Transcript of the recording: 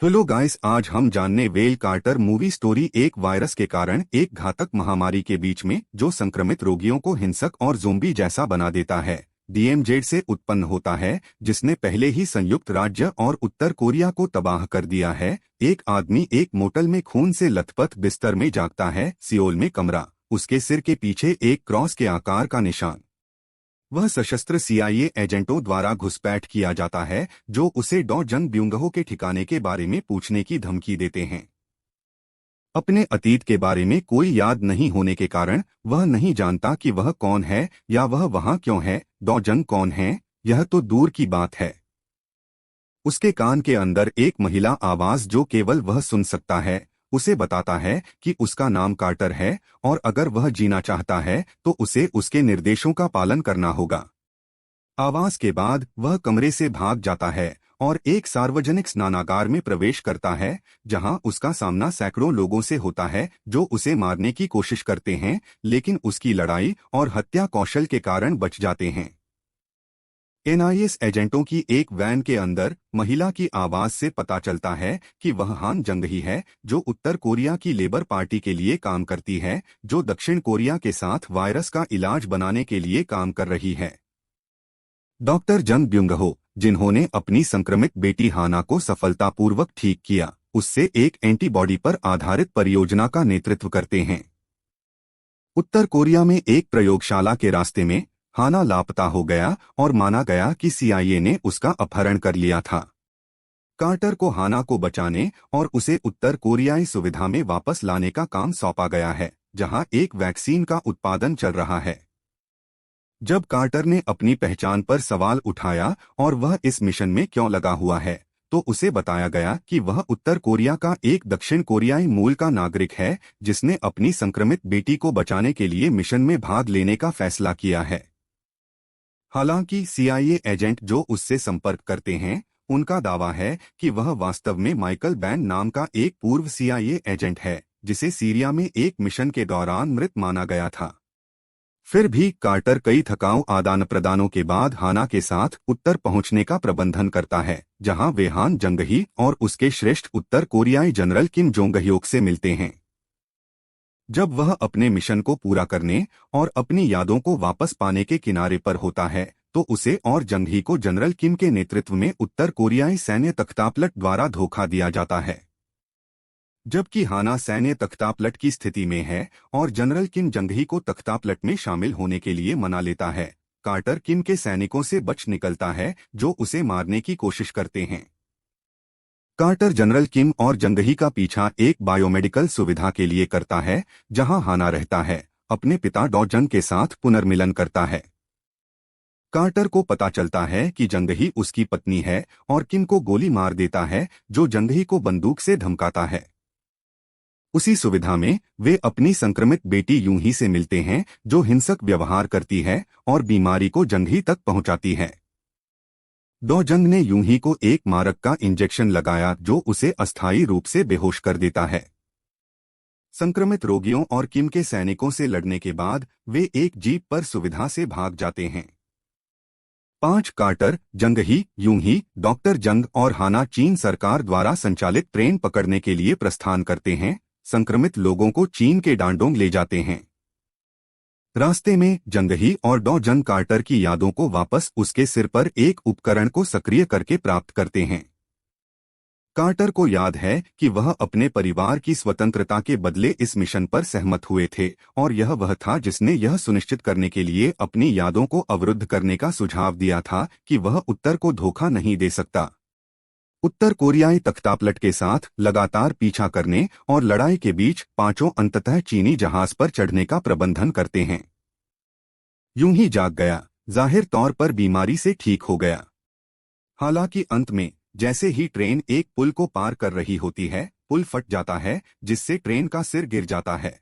Hello guys, आज हम जानने वेल कार्टर मूवी स्टोरी एक वायरस के कारण एक घातक महामारी के बीच में जो संक्रमित रोगियों को हिंसक और ज़ोंबी जैसा बना देता है। डीएमजेड से उत्पन्न होता है, जिसने पहले ही संयुक्त राज्य और उत्तर कोरिया को तबाह कर दिया है। एक आदमी एक मोटल में खून से लथपथ बिस्तर में जागता है। सियोल में कमरा, उसके सिर के पीछे एक क्रॉस के आकार का निशान। वह सशस्त्र सीआईए एजेंटों द्वारा घुसपैठ किया जाता है, जो उसे डॉ जंग ब्यूंगहो के ठिकाने के बारे में पूछने की धमकी देते हैं। अपने अतीत के बारे में कोई याद नहीं होने के कारण वह नहीं जानता कि वह कौन है या वह वहां क्यों है। डॉ जंग कौन है, यह तो दूर की बात है। उसके कान के अंदर एक महिला आवाज जो केवल वह सुन सकता है, उसे बताता है कि उसका नाम कार्टर है और अगर वह जीना चाहता है तो उसे उसके निर्देशों का पालन करना होगा। आवाज के बाद वह कमरे से भाग जाता है और एक सार्वजनिक स्नानागार में प्रवेश करता है, जहां उसका सामना सैकड़ों लोगों से होता है जो उसे मारने की कोशिश करते हैं, लेकिन उसकी लड़ाई और हत्या कौशल के कारण बच जाते हैं। एनआईएस एजेंटों की एक वैन के अंदर महिला की आवाज से पता चलता है कि वह हान जंग ही है, जो उत्तर कोरिया की लेबर पार्टी के लिए काम करती है, जो दक्षिण कोरिया के साथ वायरस का इलाज बनाने के लिए काम कर रही है। डॉक्टर जंग ब्यूंगहो, जिन्होंने अपनी संक्रमित बेटी हाना को सफलतापूर्वक ठीक किया, उससे एक एंटीबॉडी पर आधारित परियोजना का नेतृत्व करते हैं। उत्तर कोरिया में एक प्रयोगशाला के रास्ते में हाना लापता हो गया और माना गया कि सीआईए ने उसका अपहरण कर लिया था। कार्टर को हाना को बचाने और उसे उत्तर कोरियाई सुविधा में वापस लाने का काम सौंपा गया है, जहां एक वैक्सीन का उत्पादन चल रहा है। जब कार्टर ने अपनी पहचान पर सवाल उठाया और वह इस मिशन में क्यों लगा हुआ है, तो उसे बताया गया कि वह उत्तर कोरिया का एक दक्षिण कोरियाई मूल का नागरिक है, जिसने अपनी संक्रमित बेटी को बचाने के लिए मिशन में भाग लेने का फैसला किया है। हालांकि सीआईए एजेंट जो उससे संपर्क करते हैं, उनका दावा है कि वह वास्तव में माइकल बैन नाम का एक पूर्व सीआईए एजेंट है, जिसे सीरिया में एक मिशन के दौरान मृत माना गया था। फिर भी कार्टर कई थकाऊ आदान प्रदानों के बाद हाना के साथ उत्तर पहुंचने का प्रबंधन करता है, जहां वे हान जंगही और उसके श्रेष्ठ उत्तर कोरियाई जनरल किम जोंग ह्योक से मिलते हैं। जब वह अपने मिशन को पूरा करने और अपनी यादों को वापस पाने के किनारे पर होता है, तो उसे और जंगही को जनरल किम के नेतृत्व में उत्तर कोरियाई सैन्य तख्तापलट द्वारा धोखा दिया जाता है। जबकि हाना सैन्य तख्तापलट की स्थिति में है और जनरल किम जंगही को तख्तापलट में शामिल होने के लिए मना लेता है, कार्टर किम के सैनिकों से बच निकलता है जो उसे मारने की कोशिश करते हैं। कार्टर जनरल किम और जंगही का पीछा एक बायोमेडिकल सुविधा के लिए करता है, जहां हाना रहता है, अपने पिता डॉ जंग के साथ पुनर्मिलन करता है। कार्टर को पता चलता है कि जंगही उसकी पत्नी है और किम को गोली मार देता है, जो जंगही को बंदूक से धमकाता है। उसी सुविधा में वे अपनी संक्रमित बेटी यूही से मिलते हैं, जो हिंसक व्यवहार करती है और बीमारी को जंगही तक पहुंचाती है। डॉ जंग ने यूही को एक मारक का इंजेक्शन लगाया जो उसे अस्थायी रूप से बेहोश कर देता है। संक्रमित रोगियों और किम के सैनिकों से लड़ने के बाद वे एक जीप पर सुविधा से भाग जाते हैं। 5 कार्टर, जंगही, यूही, डॉक्टर जंग और हाना चीन सरकार द्वारा संचालित ट्रेन पकड़ने के लिए प्रस्थान करते हैं, संक्रमित लोगों को चीन के डांडोंग ले जाते हैं। रास्ते में जंगही और डॉ जंग कार्टर की यादों को वापस उसके सिर पर एक उपकरण को सक्रिय करके प्राप्त करते हैं। कार्टर को याद है कि वह अपने परिवार की स्वतंत्रता के बदले इस मिशन पर सहमत हुए थे और यह वह था जिसने यह सुनिश्चित करने के लिए अपनी यादों को अवरुद्ध करने का सुझाव दिया था कि वह उत्तर को धोखा नहीं दे सकता। उत्तर कोरियाई तख्तापलट के साथ लगातार पीछा करने और लड़ाई के बीच पांचों अंततः चीनी जहाज पर चढ़ने का प्रबंधन करते हैं। यूं ही जाग गया, जाहिर तौर पर बीमारी से ठीक हो गया। हालांकि अंत में जैसे ही ट्रेन एक पुल को पार कर रही होती है, पुल फट जाता है, जिससे ट्रेन का सिर गिर जाता है।